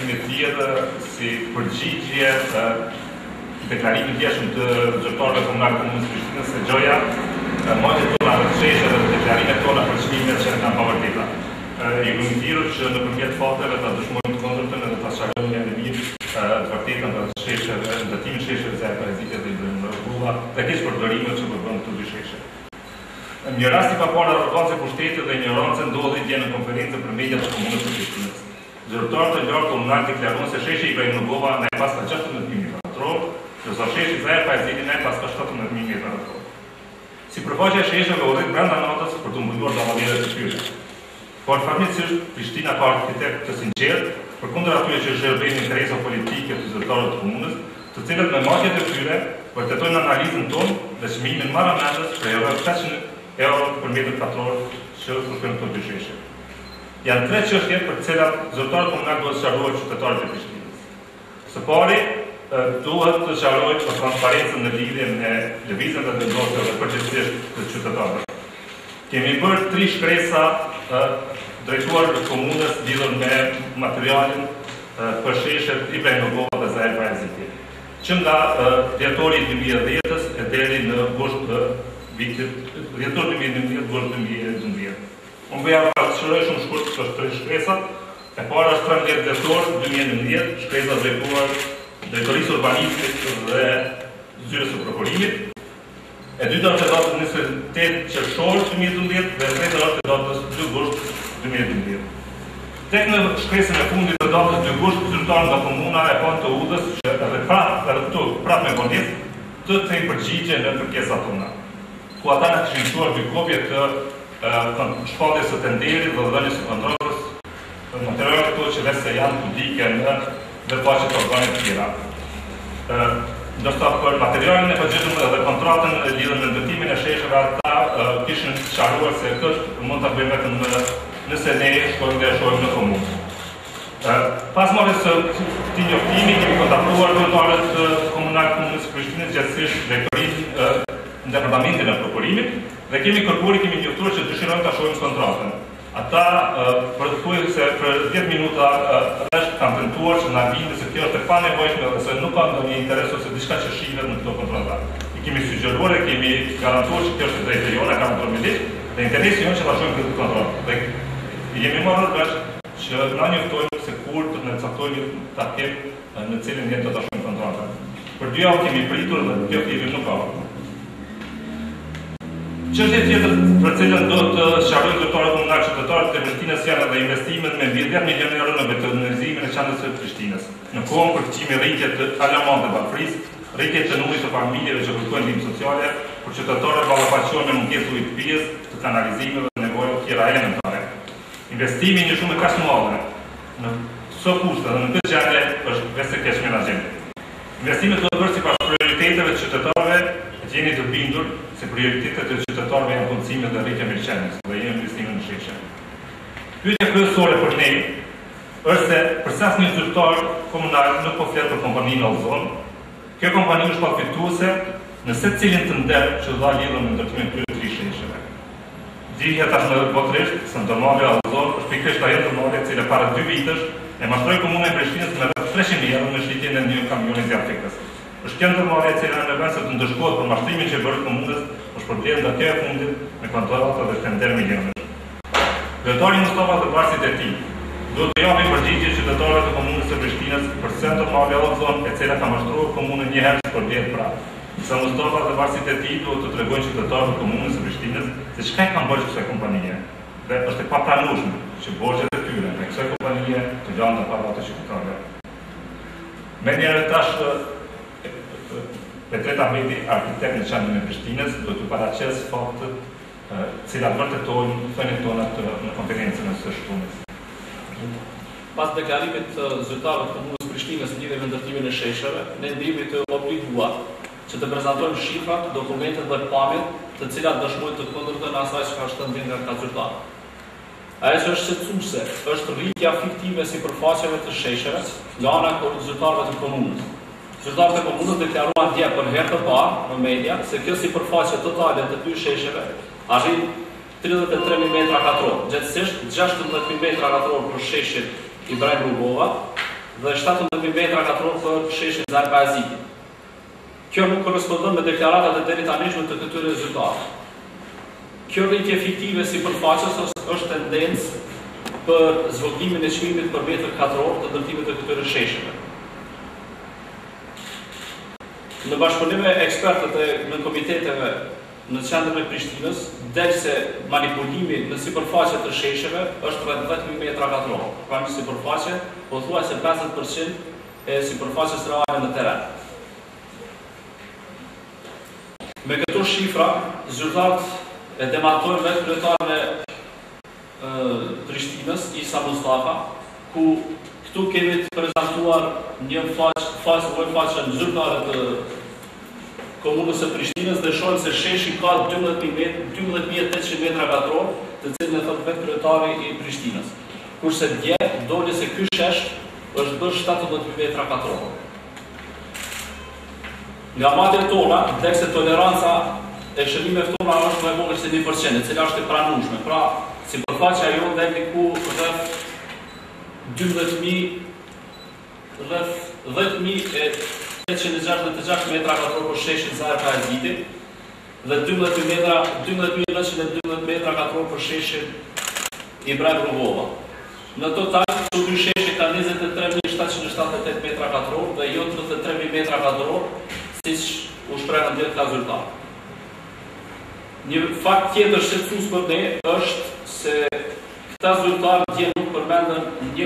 reagimi të tjerë si përgjigje deklarimi djeshëm të zyrtarëve komunal komunës Prishtinës se gjoja modjet tona të sheshe dhe deklarimet tona për çmimet që kanë pa vërteta. I kemi thirrur që nëpërmjet fakteve ta dëshmojmë të kundërtën edhe ta shkaktojmë në mirë të vërtetën të shesheve, ndërtimin shesheve se parazitët dhe ndërrua, dhe keq përdorimet që përbën këto dy sheshe. Një rast i paparë arrogancë pushtetit dhe ignorancë ndodhi dje në konferencë për media të komunës së Prishtinës. Zyrtarët e lartë komunal deklaruan se sheshi Ibrahimova ne pas ka 16.000 m2, ndërsa sheshi Zaher Fajziti ne pas ka 17.000 m2. Sipërfaqja e shesheve u rrit brenda natës për të mbuluar davallirat e tyre. Por farmicisht, Prishtina ka arkitekt të sinqertë, përkundër atyre që zhërbejnë interesa politike të zyrtarëve të komunës, të cilët me marrjet e tyre vërtetojnë analizën tonë dhe çmimin marramendës për euro 500 euro për metër katror që kushtojnë këto dy sheshe. Janë tre çështje për të cilat zyrtarët komunal duhet të sqarojnë qytetarët e Prishtinës. Së pari, duhet të sqarojnë për transparencën në lidhje me lëvizjen e vendosjeve dhe përgjithsisht të qytetarëve. Kemi bërë 3 shkresa drejtuar komunës lidhur me materialin për sheshet Ibrahimova dhe Zaher Fajziti, që nga dhjetori 2010-s e deri në gusht dhjetor 2011 gusht 2012. Unë bëja pasqyroj shumë shkurt këto 3 shkresat. E para është 13 dhjetor 2011, shkresa drejtuar drejtorisë urbanistik dhe zyrës së prokurimit. E dyta është e datës 28 qershor 2012 dhe e treta është e datës 2 gusht 2012. Tek në shkresën e fundit të datës 2 gusht, zyrtarët nga komuna e kanë të udhës që edhe prapë me vonesë të kthejnë përgjigje në kërkesat tona. Ku ata na kishin shkruar dy kopje të shpalljes së tenderit dhe dhënies së kontrollës, materiale këto që vetë janë publike në vetëfaqe të organeve të tjera. Ndërsa për materialin e përgjithshëm dhe kontratën lidhur me ndërtimin e shesheve, ata kishin sqaruar se këtë mund ta bëjmë vetëm nëse ne shkojmë dhe shohim në komunë. Pas marrjes së këtij njoftimi, kemi kontaktuar zyrtarët komunal të komunës së Prishtinës, gjithsesi drejtorinë në departamentin e prokurimit, dhe kemi njoftuar që dëshirojnë ta shohim kontratën. Ata përthuajse për 10 minuta rresht kanë tentuar që na bindë se kjo është e panevojshme dhe se nuk ka ndonjë interes ose diçka që shihet në këto kontrata. I kemi sugjeruar dhe kemi garantuar që kjo është drejtë jone, garantuar me ligj, dhe interesi jonë që ta shohim këtë kontratë. Dhe jemi marrë vesh që na njoftojnë se kur të na caktojnë takim në cilin jetë do ta shohim kontratën. Për 2 javë kemi pritur dhe kjo thirrje nuk ka. Çështja tjetër për cilën do të sqarojë zyrtarët komunal qytetarët e Prishtinës janë edhe investimet me mbi 10 milionë euro në betonizimin e qendrës së Prishtinës. Në kohën kur kemi rritje të alarmante të bafrisë, rritje të numrit të familjeve që kërkojnë ndihmë sociale, kur qytetarët ballafaqohen me mungesë ujit pijes, të kanalizimeve dhe nevoja tjera elementare. Investimi një shumë kaq të madhe në këto kushte dhe në këtë gjendje është vetë keq menaxhim. Investimet do të bëhen sipas prioriteteve të qytetarëve, jeni të bindur se prioritetet e qytetarëve janë punësimi dhe rritja e mirëqenies dhe janë investime në sheshe. Pyetja kryesore për ne është se përse asnjë zyrtar komunal nuk po flet për kompaninë Allzon. Kjo kompani është përfituese në secilin të nder që dha lidhur me ndërtimin e këtyre 3 shesheve. Dihet tashmë botërisht se ndërmarrja Allzon është pikërisht ajo ndërmarrje e cila para 2 vitesh e mashtroi komunën e Prishtinës me 300.000 euro në shitjen e një kamioni zjarfikës. Është kjo ndërmarrje e cila në vend se të ndëshkohet për mashtrimin që bërë komunës, është problem nga kjo e fundit me kontrata dhe tender milionësh. Kryetari Mustafa dhe varësit e tij duhet të japin përgjigje qytetarëve të komunës së Prishtinës përse ndërmarrja Allzon e cila ka mashtruar komunën një herë për vjet prapë. Sa Mustafa dhe varësit e tij duhet të tregojnë qytetarëve të komunës së Prishtinës se çka kanë bërë kësaj kompanie. Dhe është e papranueshme që borxhet e tyre me kësaj kompanie të lanë para të qytetarëve. Megjithatë tash Petret Ahmeti, arkitekt në qendrën e Prishtinës, do të paraqes faktet cilat vërtetojnë thëniet tona në konferencën e së shtunës. Pas deklarimit të zyrtarëve të komunës Prishtinës lidhur me ndërtimin e shesheve, ne ndihemi të obliguar që të prezantojmë shifra, dokumentet dhe pamjet, të cilat dëshmojnë të kundërtën asaj që ka shëndin nga këta zyrtarë. Ajo që është shqetësuese është rritja fiktive sipërfaqeve të shesheve nga ana e zyrtarëve të komunës. Zyrtarët e komunës deklaruan dje për herë të parë në media se kjo sipërfaqe totale të 2 shesheve arrin 33.000 m2, gjithsesi 16.000 m2 për sheshin Ibrahimova dhe 17.000 metra katror për sheshin Zarpa Aziti. Kjo nuk korrespondon me deklaratat e deri tanishme të këtyre rezultateve. Kjo rritje fiktive sipërfaqes është tendencë për zvogëlimin e çmimit për metër katror të ndërtimit të këtyre shesheve. Në bashkëpunim me ekspertët në komiteteve në qendrën e Prishtinës, del se manipulimi në sipërfaqe të shesheve është rreth 10.000 metra katror, pra një sipërfaqe pothuajse 50% e sipërfaqes reale në terren. Me këto shifra, zyrtarët e demantojnë vetë kryetarin e Prishtinës, Isa Mustafa, ku këtu kemi të prezentuar një faqe në zyrtarët të komunës e Prishtinës dhe shohim se sheshi ka 12.800 metra katror, të cilën e thotë vetë kryetari i Prishtinës. Kurse dje doli se ky shesh është bërë 17.000 metra katror. Nga madjet tona, vlek se toleranca e shërimeve tona është më e vogël se 1%, e cila është e pranueshme. Pra, sipërfaqja jonë del diku rreth 10.866 metra katror për sheshin Zarpa Aziti dhe 12.912 metra katror për sheshin Ibrahim Rugova. Në total, këto dy sheshe ka 23.778 metra katror dhe jo 33.000 metra katror, siç u shprehën djetë ka zyrtar. Një fakt tjetër shqetësues për ne është se këta zyrtarë dje nuk përmendën një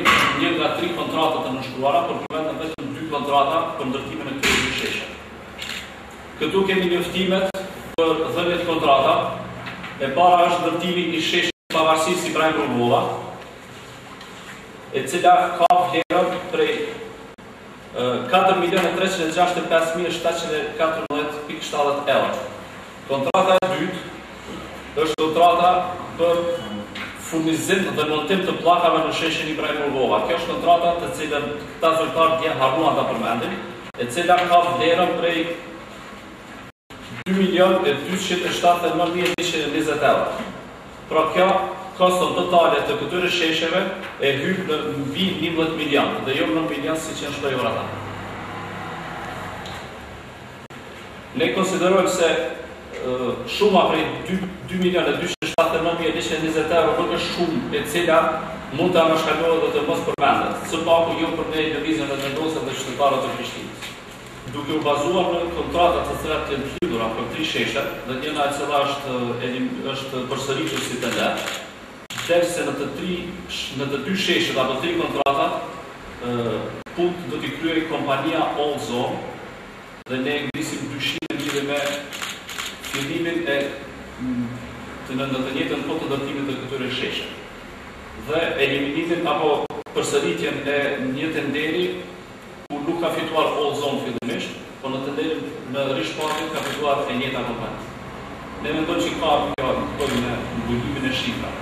nga 3 kontrata të nënshkruara, por përmendën vetëm 2 kontrata për ndërtimin e këtyre dy sheshe. Këtu kemi njoftimet për dhënje të kontrata. E para është ndërtimi i sheshit pavarësisë Ibrahim Rugova, e cila ka vlerën prej 4.365.714.70 euro. Kontrata e dytë është kontrata për furnizim dhe montim të pllakave në sheshin Ibrahim Rugova. Kjo është kontrata të cilën këta zyrtarë dje harruan ta përmendin, e cila ka vlerën prej 2.279.120 euro. Pra kjo koston totale të këtyre shesheve e hyp në mbi 11 milion, dhe jo 9 milion siç janë shprehur ata. Ne konsiderojmë se shuma prej 2.279.120 euro nuk është shumë e cila mund të anashkallohet dhe të mos përmendet, së paku jo për ne lëvizjen e vendosur dhe qytetarët e Prishtinës. Duke u bazuar në kontratat të cilat janë hyrura për 3 sheshe, dhe njëna e cila është përsëritur si tender, derisa në të 2 sheshet apo 3 kontratat, punë do t'i kryej kompania All Zone, dhe ne ngrisim dyshime lidhje me fillimin e në të njëjtën kohë të ndërtimit të këtyre sheshe. Dhe eliminimin apo përsëritjen e një tenderi ku nuk ka fituar All Zone fillimisht, por në tenderin në rishpallje ka fituar e njëjta kompani. Ne mendojmë që ka kjo me mbullimin e shifrave.